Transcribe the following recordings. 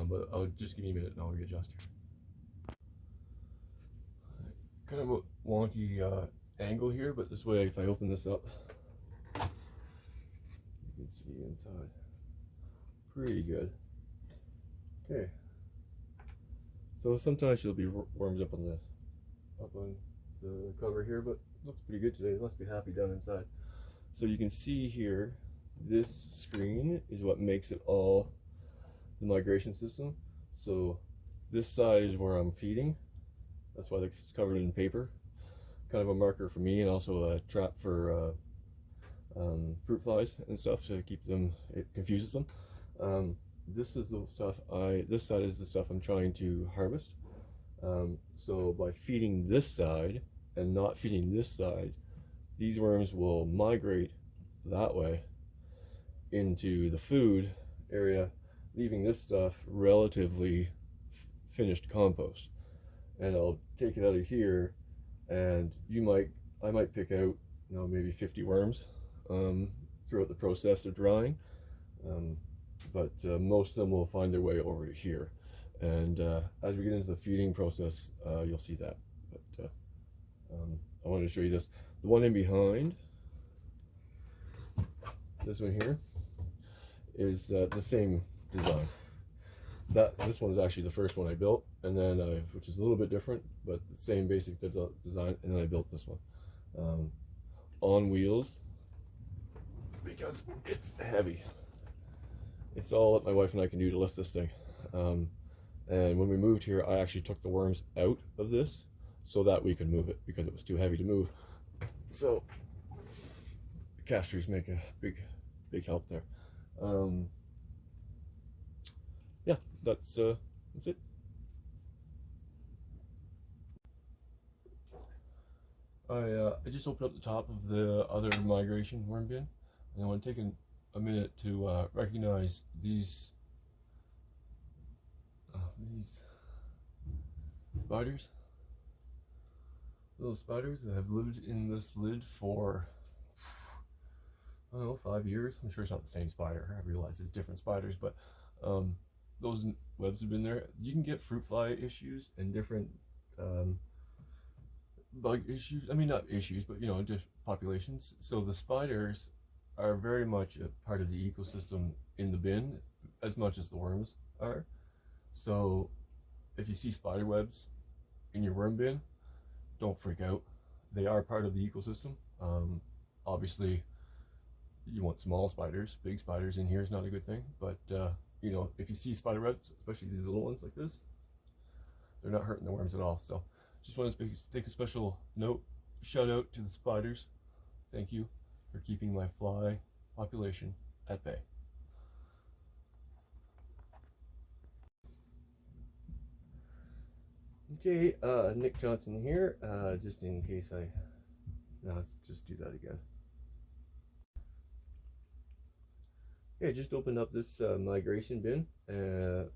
but I'll just give you a minute and I'll readjust here. Kind of a wonky angle here, but this way, if I open this up, you can see inside pretty good. Okay, so sometimes there'll be worms up on the cover here, but it looks pretty good today. It must be happy down inside. So you can see here, this screen is what makes it all the migration system. So this side is where I'm feeding. That's why it's covered in paper. Kind of a marker for me, and also a trap for fruit flies and stuff to keep them, it confuses them. This is the stuff this side is the stuff I'm trying to harvest. So by feeding this side and not feeding this side, these worms will migrate that way into the food area, leaving this stuff relatively finished compost. And I'll take it out of here, and I might pick out, maybe 50 worms throughout the process of drying, but most of them will find their way over to here. And as we get into the feeding process, you'll see that. But I wanted to show you this. The one in behind, this one here, is the same design. This one is actually the first one I built, and then which is a little bit different, but the same basic design, and then I built this one on wheels because it's heavy. It's all that my wife and I can do to lift this thing. And when we moved here, I actually took the worms out of this so that we could move it because it was too heavy to move. So the casters make a big help there. Yeah, that's it. I just opened up the top of the other migration worm bin, and I want to take a minute to recognize these spiders. Little spiders that have lived in this lid for, I don't know, 5 years. I'm sure it's not the same spider. I realize it's different spiders, but those webs have been there. You can get fruit fly issues and different bug issues. I mean, not issues, but different populations. So the spiders are very much a part of the ecosystem in the bin as much as the worms are. So if you see spider webs in your worm bin, don't freak out. They are part of the ecosystem. Obviously, you want small spiders. Big spiders in here is not a good thing, but if you see spider webs, especially these little ones like this, they're not hurting the worms at all. So just want to take a special note, shout out to the spiders. Thank you for keeping my fly population at bay. Okay, Nick Johnson here, just in case let's just do that again. Okay, I just opened up this migration bin,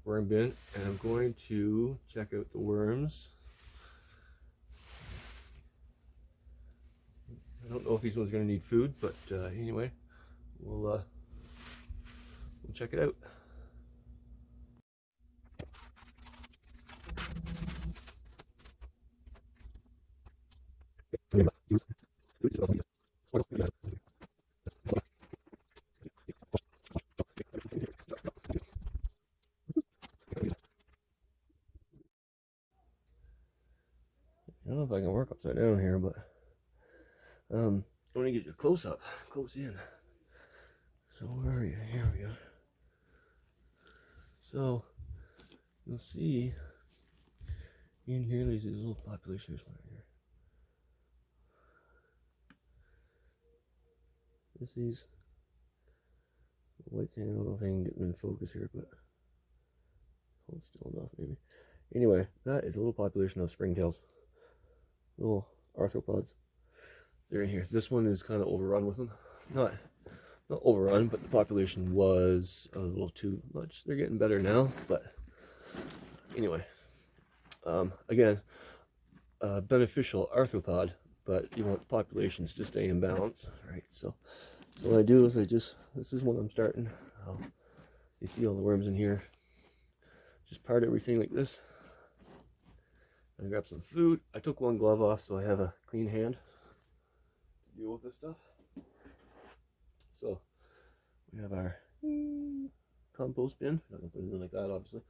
worm bin, and I'm going to check out the worms. I don't know if these ones are going to need food, but anyway, we'll check it out. I don't know if I can work upside down here, but I want to get you close in. So where are you? Here we go. So you'll see in here there's these little population. Here's one right here. This is white thing. I don't know if I can get them in focus here, but hold still enough maybe. Anyway, that is a little population of springtails, little arthropods. They're in here. This one is kind of overrun with them. Not overrun, but the population was a little too much. They're getting better now, but anyway, again, beneficial arthropod, but you want populations to stay in balance, right? So what I do is this is when I'm starting. You see all the worms in here. just part everything like this. I grab some food. I took one glove off so I have a clean hand to deal with this stuff. So we have our compost bin. I'm not gonna put it in like that, obviously.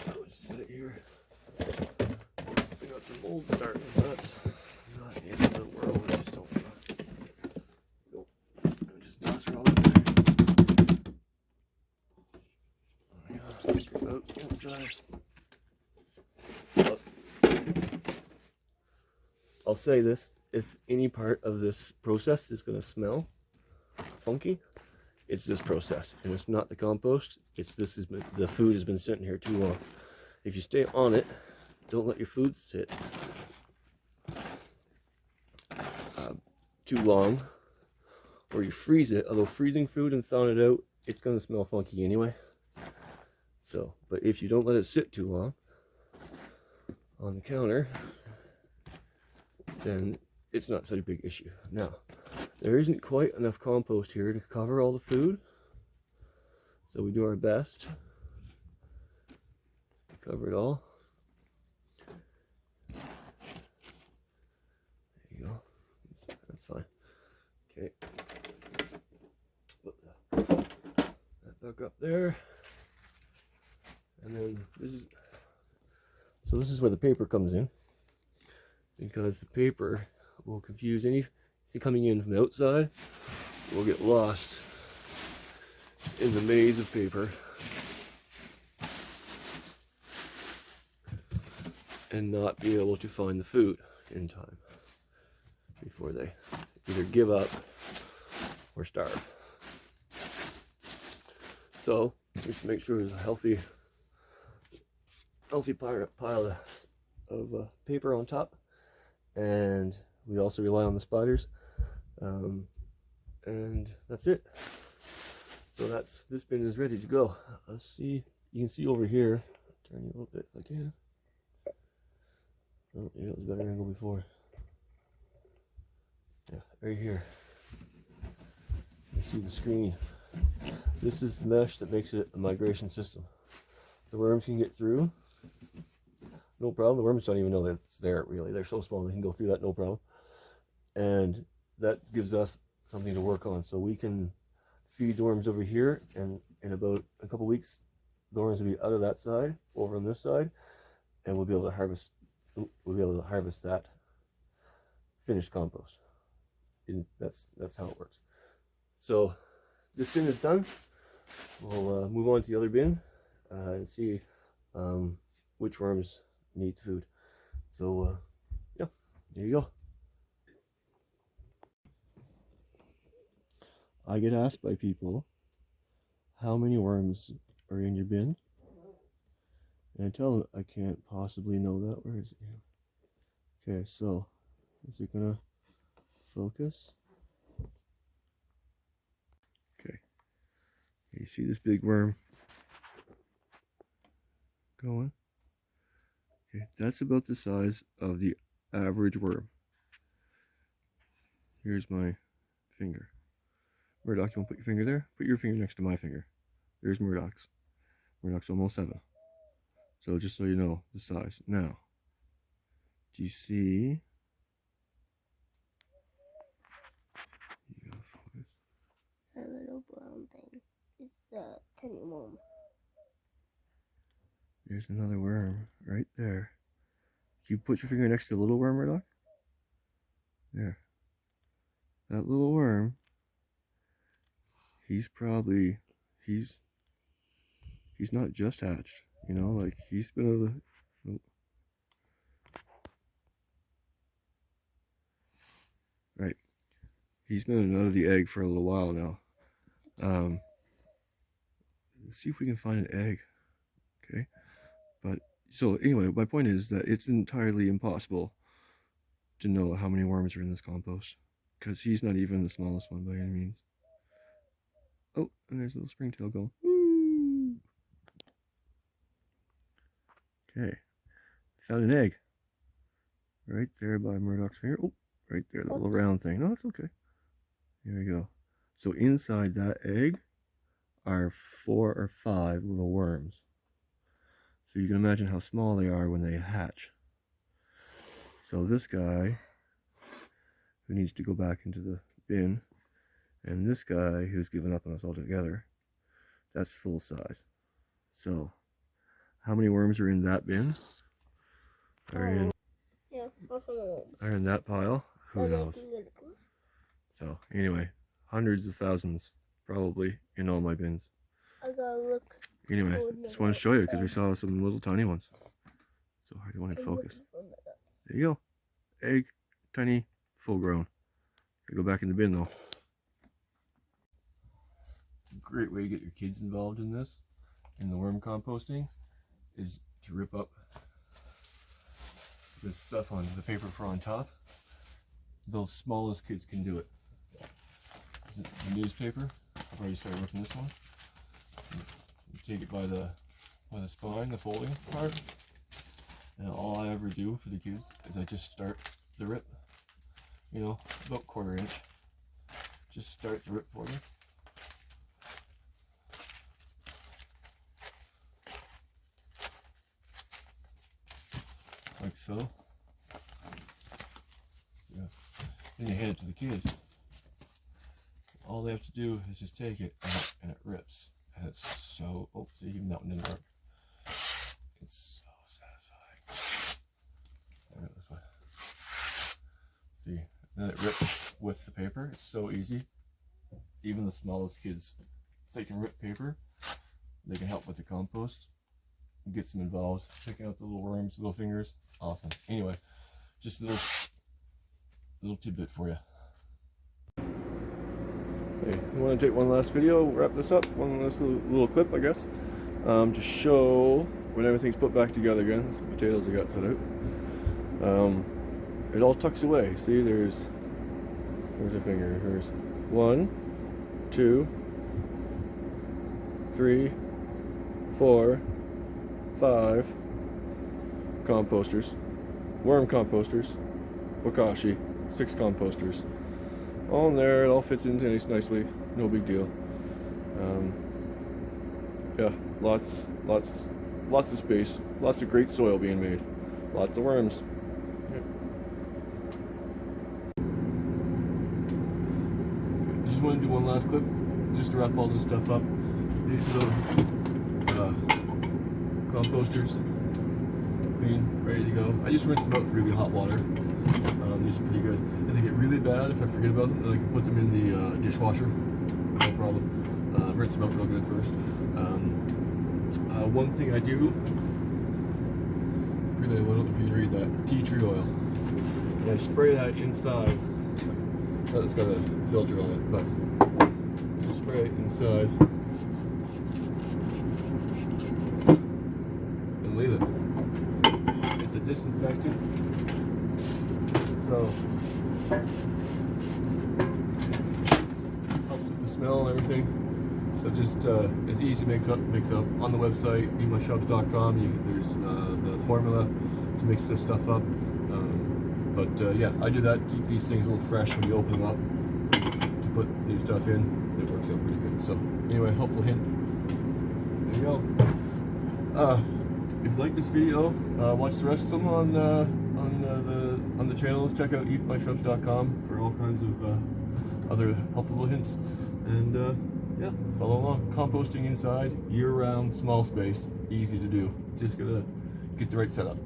I'll just set it here. We got some mold starting. That's not the end of the world. We just don't. Nope. Just toss her all in there. Oh my God! Take her out inside. I'll say this: if any part of this process is going to smell funky, it's this process, and it's not the compost. It's this has been, the food has been sitting here too long. If you stay on it, don't let your food sit too long, or you freeze it. Although freezing food and thawing it out, it's going to smell funky anyway. So, but if you don't let it sit too long on the counter, then it's not such a big issue. Now, there isn't quite enough compost here to cover all the food, so we do our best to cover it all. There you go. That's fine. Okay. Put that back up there. And then this is where the paper comes in, because the paper will confuse anything coming in from the outside. Will get lost in the maze of paper and not be able to find the food in time before they either give up or starve. So just make sure there's a healthy pile of paper on top, and we also rely on the spiders, and that's it. So this bin is ready to go. Let's see, you can see over here, turn you a little bit if I can. Oh yeah, it was a better angle before. Yeah, right here you see the screen. This is the mesh that makes it a migration system. The worms can get through, no problem. The worms don't even know that it's there, really. They're so small they can go through that, no problem. And that gives us something to work on. So we can feed the worms over here, and in about a couple weeks, the worms will be out of that side, over on this side, and we'll be able to harvest that finished compost. And that's how it works. So this bin is done. We'll move on to the other bin and see which worms need food. So yeah, there you go. I get asked by people how many worms are in your bin, and I tell them I can't possibly know that. Where is it? Okay, so is it gonna focus? Okay, you see this big worm going? Okay, that's about the size of the average worm. Here's my finger. Murdoch, you want to put your finger there? Put your finger next to my finger. There's Murdoch's. Murdoch's almost 7. So just so you know the size. Now, do you see? You gotta focus. A little brown thing. It's the tiny worm. There's another worm right there. Can you put your finger next to the little worm, Murdoch? There. That little worm, he's not just hatched, you know, like he's been able to, oh. Right, he's been out of the egg for a little while now. Let's see if we can find an egg. Okay, but so anyway, my point is that it's entirely impossible to know how many worms are in this compost, because he's not even the smallest one by any means. Oh, and there's a little springtail going. Woo! Okay, found an egg right there by Murdoch's finger. Oh, right there, that little round thing. No, it's okay. Here we go. So inside that egg are 4 or 5 little worms. So you can imagine how small they are when they hatch. So this guy, who needs to go back into the bin, and this guy who's given up on us altogether, that's full size. So how many worms are in that bin? Are in that pile? Who knows? So anyway, hundreds of thousands probably in all my bins. I gotta look. Anyway, just want to show you because we saw some little tiny ones. So hard to want to focus. There you go. Egg, tiny, full grown. You go back in the bin though. Great way to get your kids involved in this, in the worm composting, is to rip up this stuff on the paper for on top. The smallest kids can do it. The newspaper, I've already started ripping this one. You take it by the spine, the folding part, and all I ever do for the kids is I just start the rip, you know, about 1/4 inch. Just start the rip for them. Like so. Yeah. Then you hand it to the kids. All they have to do is just take it and it rips. And it's so, oh, see, even that one didn't work. It's so satisfying. Alright, this way. See, then it rips with the paper. It's so easy. Even the smallest kids, if they can rip paper, they can help with the compost. It gets them involved, picking out the little worms, little fingers. Awesome. Anyway, just a little tidbit for you. Hey, I want to take one last video, wrap this up, one last little clip, I guess, to show when everything's put back together again. Some potatoes I got set out. It all tucks away. See, there's a finger. Here's 1, 2, 3, 4, 5 composters, worm composters, bokashi, 6 composters. All in there, it all fits in nicely, no big deal. Yeah, lots of space, lots of great soil being made, lots of worms. Yeah. I just want to do one last clip, just to wrap all this stuff up. These little composters, clean, ready to go. I just rinse them out with really hot water. These are pretty good. If they get really bad, if I forget about them, I can put them in the dishwasher. No problem. Rinse them out real good first. One thing I do, really, I don't know if you can read that, tea tree oil. And I spray that inside. Oh, it's got a filter on it, but just spray it inside and leave it. It's a disinfectant. So, helps with the smell and everything. So just, it's easy to mix up. On the website, eatmyshrubs.com, there's the formula to mix this stuff up. Yeah, I do that, keep these things a little fresh when you open them up, to put new stuff in. It works out pretty good. So, anyway, helpful hint. There you go. If you like this video, watch the rest of them on the channels. Check out eatmyshrubs.com for all kinds of other helpful little hints. And yeah, follow along. Composting inside, year-round, small space, easy to do. Just gotta get the right setup.